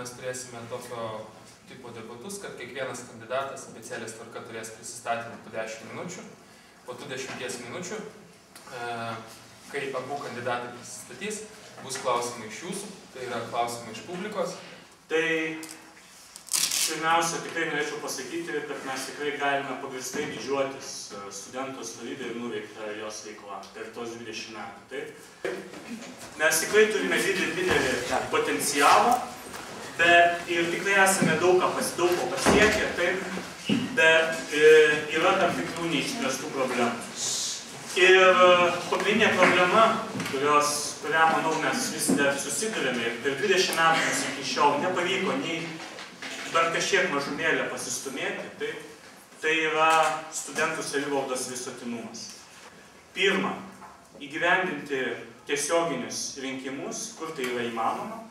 mes turėsime tokio tipo debatus, kad kiekvienas kandidatas specialias tvarka turės prisistatymą po 10 minučių. Po tų 10 minučių, kai abu kandidatai prisistatys, bus klausimai iš jūsų, tai yra klausimai iš publikos. Tai pirmiausia, tikrai norėčiau pasakyti, kad mes tikrai galime pagrįstai didžiuotis studentų atstovybę ir nuveiktą jos veiklą per tos 20 metų. Taip? Mes tikrai turime didelį potencialą, bet ir tikrai esame daug ko pasiekę, taip, bet yra tam tikrų neišspręstų problemų. Ir pagrindinė problema, kurią, manau, mes vis dar susidurėme ir per 20 metų mums iki šiol nepavyko nei bent kažkiek mažumėlę pasistumėti, tai yra studentų savivaldos visuotinumas. Pirma, įgyvendinti tiesioginius rinkimus, kur tai yra įmanoma.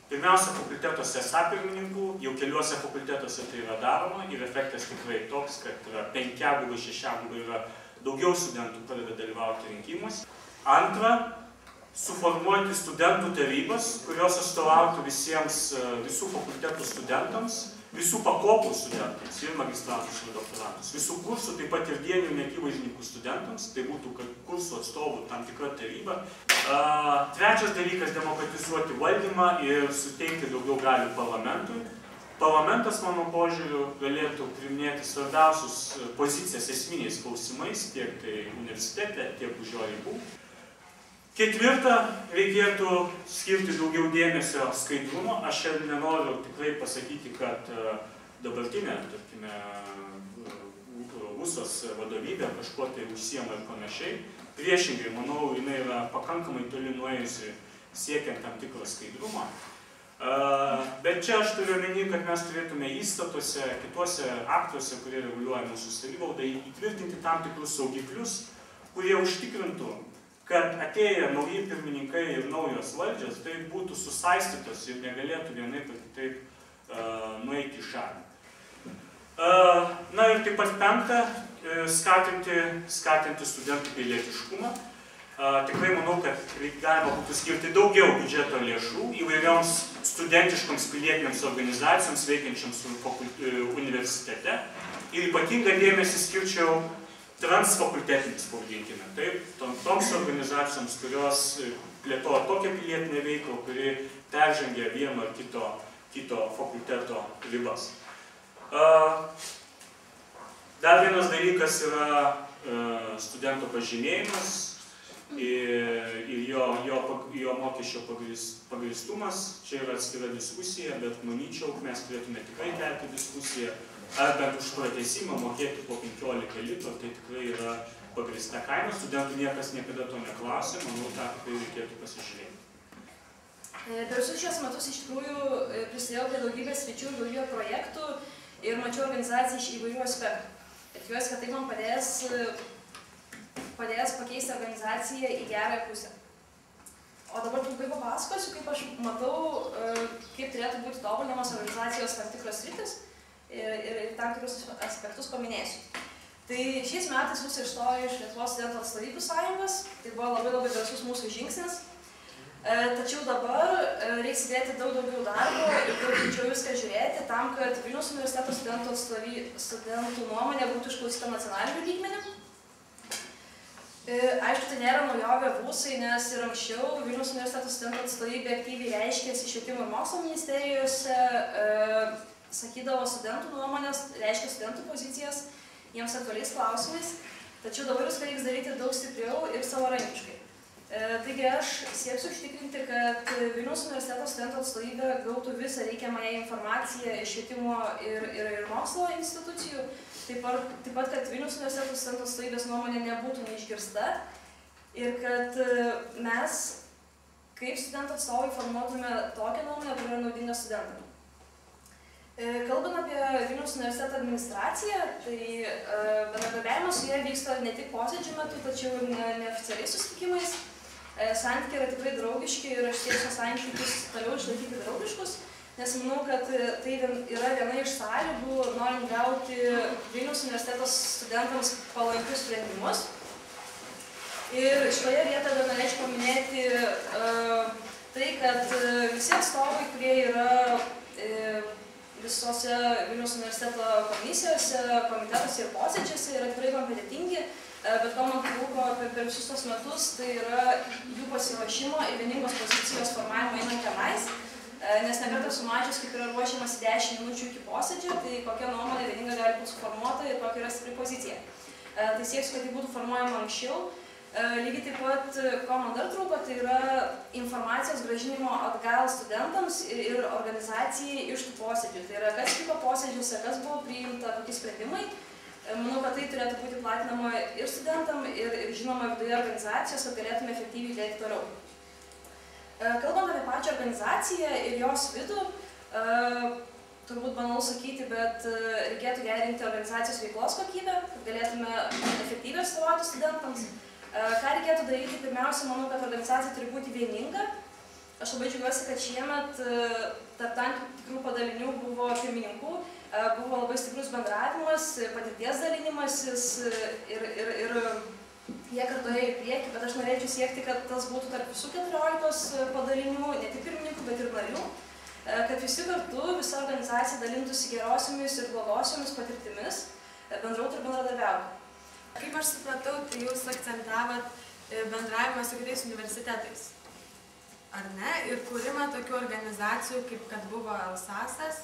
Pirmiausia, fakultetuose pirmininkų, jau keliuose fakultetuose tai yra daroma ir efektas tikrai toks, kad 5–6 yra daugiau studentų pradeda dalyvauti rinkimuose. Antra, suformuoti studentų tarybas, kurios atstovautų visų fakultetų studentams, visų pakopų studentams, ir magistrantus, ir doktorantus, visų kursų, taip pat ir dieninių neakivaizdininkų studentams, tai būtų kursų atstovų tam tikra taryba. Trečias dalykas – demokratizuoti valdymą ir suteikti daugiau galių parlamentui. Parlamentas, mano požiūriu, galėtų priiminėti svarbiausius pozicijas esminiais klausimais, tiek tai universitete, tiek už jo ribų. Ketvirta, reikėtų skirti daugiau dėmesio skaidrumo. Aš šiandien nenoriu tikrai pasakyti, kad dabartinė, tarkime, Rusijos vadovybė kažkuo tai užsiema ir panašiai. Priešingai, manau, jinai yra pakankamai toli nuėjusi siekiant tam tikrą skaidrumą. Bet čia aš turiu omeny, kad mes turėtume įstatuose, kituose aktuose, kurie reguliuoja mūsų savivaldą, įtvirtinti tam tikrus saugiklius, kurie užtikrintų, kad atėję nauji pirmininkai ir naujos valdžios, tai būtų susaistytos ir negalėtų vienaip ar kitaip nueiti į šalį. Na ir taip pat penkta, skatinti studentų pilietiškumą. Tikrai manau, kad galima būtų skirti daugiau biudžeto lėšų įvairioms studentiškoms pilietinėms organizacijoms veikiančioms universitete. Ir ypatingą dėmesį skirčiau transfakultetinis, pavadinkime, taip, toms organizacijoms, kurios plėtoja tokią pilietinę veiklą, kuri peržengia vieno ar kito fakulteto ribas. Dar vienas dalykas yra studento pažymėjimas ir jo mokesčio pagrįstumas. Čia yra atskira diskusija, bet manyčiau, mes turėtume tikrai kelti diskusiją, ar bent už pratęsimą mokėti po 15 litrų, tai tikrai yra pagrįsta kaina. Studentų niekas niekada to neklausė, manau, tą tikrai reikėtų pasižiūrėti. Per visus šios metus iš tikrųjų prisidėjau prie daugybės sričių ir daugybės projektų ir mačiau organizaciją iš įvairių aspektų. Ir tikiuosi, kad tai man padės pakeisti organizaciją į gerąją pusę. O dabar trumpai papasakosiu, kaip aš matau, kaip turėtų būti tobulinamas organizacijos tam tikros sritis ir tam tikrus aspektus paminėsiu. Tai šiais metais mus išstojo iš Lietuvos studentų atstovybių sąjungos, tai buvo labai garsus mūsų žingsnis. Tačiau dabar reiks įdėti daug daugiau darbo ir daug rimčiau viską žiūrėti tam, kad Vilniaus universiteto studentų nuomonė būtų išklausyta nacionaliniu lygmeniu. Aišku, tai nėra naujovė Rusai, nes ir anksčiau Vilniaus universiteto studentų atstovybė aktyviai reiškėsi švietimo ir mokslo ministerijose, sakydavo studentų nuomonės, reiškia studentų pozicijas jiems aktualiais klausimais, tačiau dabar viską reiks daryti daug stipriau ir savarankiškai. Taigi aš sieksiu užtikrinti, kad Vilniaus universiteto studentų atstovybė gautų visą reikiamą informaciją iš švietimo ir mokslo institucijų, taip pat, kad Vilniaus universiteto studentų atstovybės nuomonė nebūtų neišgirsta ir kad mes, kaip studentų atstovai, formuotume tokią nuomonę, kuri yra naudinga studentam. Kalbant apie Vilniaus universiteto administraciją, tai bendradarbiavimas su jie vyksta ne tik posėdžių metu, tačiau ir neoficialiais susitikimais. Santykiai yra tikrai draugiški ir aš sieksiu santykius toliau išlaikyti draugiškus, nes manau, kad tai yra viena iš sąlygų, norint gauti Vilniaus universiteto studentams palankius sprendimus. Ir šitoje vietoje dar norėčiau paminėti tai, kad visi atstovai, kurie yra visose Vilniaus universiteto komisijose, komitetuose ir posėdžiuose, yra tikrai kompetentingi, bet ko man trūko per visus tos metus, tai yra jų pasiruošimo ir vieningos pozicijos formavimo einant tenais, nes nekartą sumačius, kaip yra ruošiamas 10 minučių iki posėdžio, tai kokia nuomonė vieninga gali būti suformuota ir kokia yra stipri pozicija. Tai sieksiu, kad tai būtų formuojama anksčiau. Lygiai taip pat, ko man dar trūko, tai yra informacijos grąžinimo atgal studentams ir organizacijai iš tų posėdžių. Tai yra, kas vyko posėdžiuose, kas buvo priimta, kokie sprendimai. Manau, kad tai turėtų būti platinama ir studentam, ir žinoma viduje organizacijos, kad galėtume efektyviai judėti toliau. Kalbant apie pačią organizaciją ir jos vidų, turbūt banalu sakyti, bet reikėtų gerinti organizacijos veiklos kokybę, kad galėtume efektyviai atstovauti studentams. Ką reikėtų daryti? Pirmiausia, manau, kad organizacija turi būti vieninga. Aš labai džiaugiuosi, kad šiemet tarp tam tikrų padalinių buvo pirmininkų, buvo labai stiprus bendravimas, patirties dalinimasis ir jie kartu ėjo į priekį, bet aš norėčiau siekti, kad tas būtų tarp visų 14 padalinių, ne tik pirmininkų, bet ir narių, kad visi kartu, visa organizacija dalintųsi gerosiomis ir blogosiomis patirtimis, bendrautų ir bendradarbiautų. Kaip aš supratau, tai jūs akcentavot bendravimą su kitais universitetais, ar ne? Ir kūrimą tokių organizacijų, kaip kad buvo LSAS-as.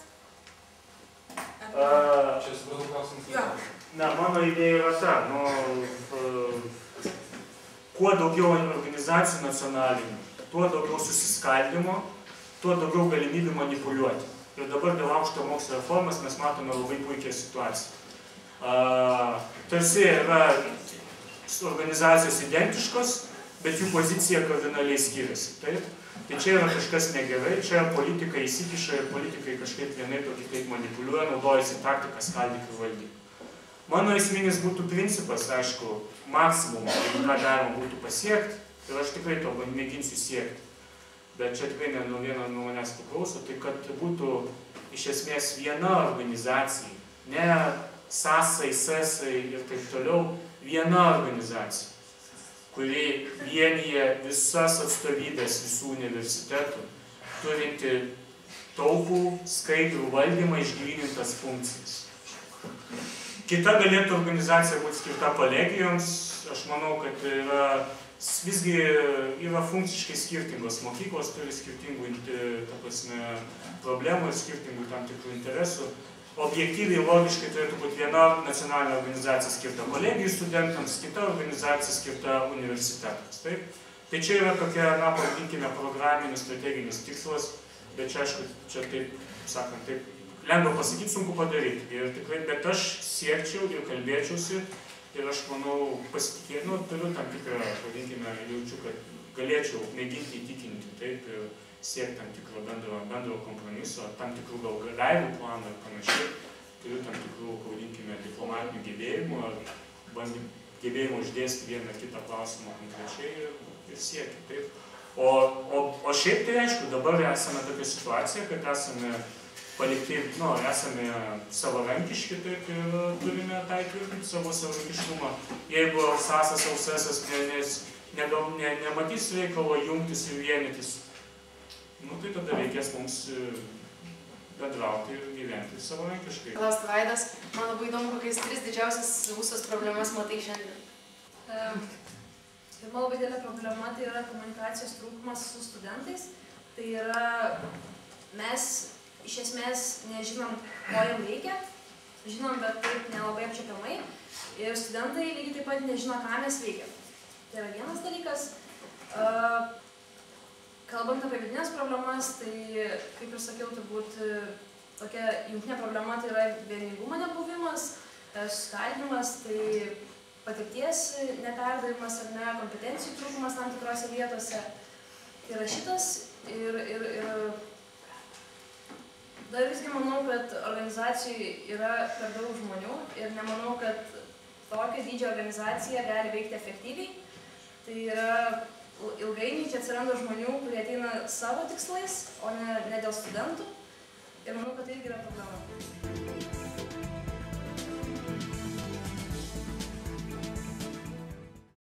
Čia supratau klausimus. Jo. Na, mano idėja yra ta, kuo daugiau organizacijų nacionalinių, tuo daugiau susiskaldimo, tuo daugiau galimybių manipuliuoti. Ir dabar dėl aukšto mokslo reformos mes matome labai puikią situaciją. Tarsi yra organizacijos identiškos, bet jų pozicija kardinaliai skiriasi. Taip? Tai čia yra kažkas negerai, čia politikai įsikiša ir politikai kažkaip vienaip ar kitaip manipuliuoja, naudojasi taktiką skaldyk ir valdyk. Mano esminis būtų principas, aišku, maksimumą, jeigu ką galima būtų pasiekti, ir aš tikrai to mėginsiu siekti, bet čia tikrai ne nuo vieno nuo manęs priklauso, tai kad būtų iš esmės viena organizacija, ne sasai, sesai ir taip toliau, viena organizacija, kuri vienyje visas atstovybės visų universitetų, turinti taupų, skaidrų valdymą, išgrynintas funkcijas. Kita galėtų organizacija būti skirta kolegijoms, aš manau, kad visgi yra funkciškai skirtingos mokyklos, turi skirtingų problemų ir skirtingų tam tikrų interesų. Objektyviai, logiškai turėtų būti viena nacionalinė organizacija skirta kolegijų studentams, kita organizacija skirta universitetams. Taip? Tai čia yra tokia, pavadinkime, programinis, strateginis tikslas, bet čia, aišku, čia taip, sakant, taip, lengva pasakyti, sunku padaryti. Ir tikrai, bet aš siekčiau ir kalbėčiausi ir aš manau, pasitikėjau, turiu tam tikrą, pavadinkime, jaučiu, kad galėčiau mėginti įtikinti, taip, ir siekti tam tikro bendro kompromiso, tam tikrų gal galimų planų ir panašiai. Turiu tam tikrų, pavadinkime, diplomatinių gebėjimų ar gebėjimų uždėsti vieną kitą klausimą konkrečiai ir siekti. Taip. O šiaip tai aišku, dabar esame tokia situacija, kad esame palikti, esame savarankiški, taip, ir turime taikyti savo savarankiškumą. Jeigu LSAS-as, LSS-as nematys reikalo jungtis ir vienytis, tai tada reikės mums bendrauti ir gyventi savarankiškai. Klausti Vaidas, man labai įdomu, kokiais 3 didžiausias mūsų problemas matai šiandien. Pirma labai didelė problema tai yra komunikacijos trūkumas su studentais. Tai yra, mes iš esmės nežinom, ko jam reikia, žinom, bet taip nelabai apčiuopiamai. Ir studentai lygiai taip pat nežino, ką mes veikiam. Tai yra vienas dalykas. Kalbant apie vidinės problemas, tai, kaip ir sakiau, turbūt tokia jungtinė problema tai yra vieningumo nebuvimas, suskaldymas, tai patirties neperdavimas ar ne, kompetencijų trūkumas tam tikrose vietose. Tai yra šitas ir dar visgi manau, kad organizacijai yra per daug žmonių ir nemanau, kad tokia dydžio organizacija gali veikti efektyviai. Tai yra ilgainiui čia atsiranda žmonių, kurie ateina savo tikslais, o ne dėl studentų. Ir manau, kad tai irgi yra problema.